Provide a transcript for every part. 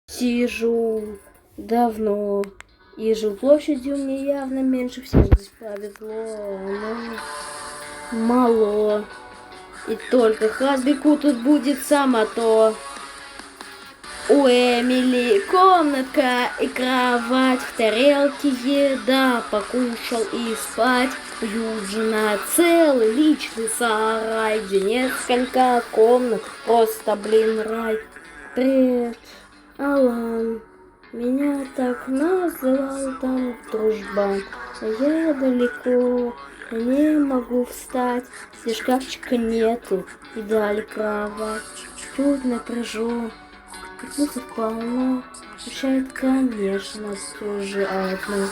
Сижу давно, и жилплощадью мне явно меньше всего здесь повезло, но мало. И только Хазбику тут будет само то. У Эмили комнатка и кровать, в тарелке еда, покушал и спать. У Юджина целый личный сарай, где несколько комнат, просто, блин, рай. Привет, Алан, меня так назвал там дружбан, а я далеко, не могу встать, здесь шкафчика нету и дали кровать. Тут напряжен, музыка полно, мешает, конечно, все же одно.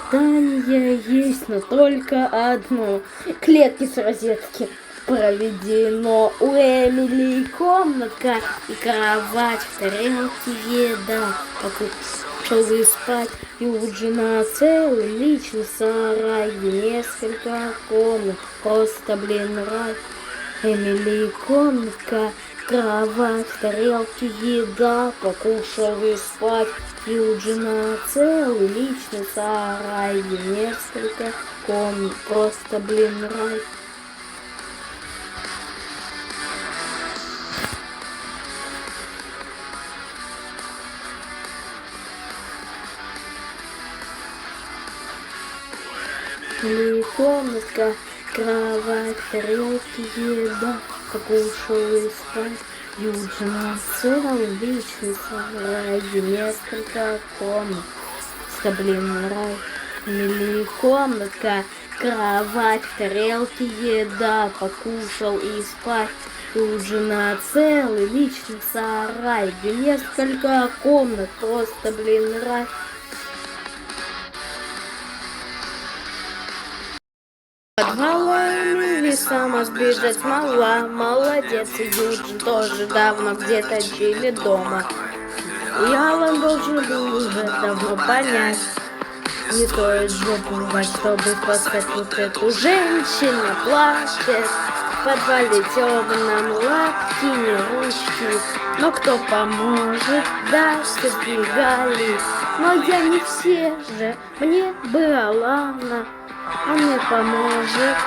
Здание есть, но только одно. Клетки с розетки проведено. У Эмили комнатка и кровать, в тарелке еда. Покушал и спать. Юджина целый личный сарай, где несколько комнат. Просто, блин, рай. Эмили комнатка, кровать, в тарелке еда, покушал и спать. Юджина целый личный сарай, где несколько комнат, просто, блин, рай. Эмили комнатка, кровать, в тарелке еда, покушал и спать. Юджина целый личный сарай, где несколько комнат, блин, рай. Эмили комнатка, кровать, в тарелке еда, покушал и спать. Юджина целый личный сарай, где несколько комнат, просто, блин, рай. Подвалами сама сбежать смогла, молодец, и Юджин тоже давно где-то жили дома. Я вам должен был уже давно понять, не стоит забывать, чтобы спасать вот эту женщину. Плачет в подвале темном, лапки, не ручки, но кто поможет, да, все сбегали. Но я не все же, мне бы Алана, он мне поможет,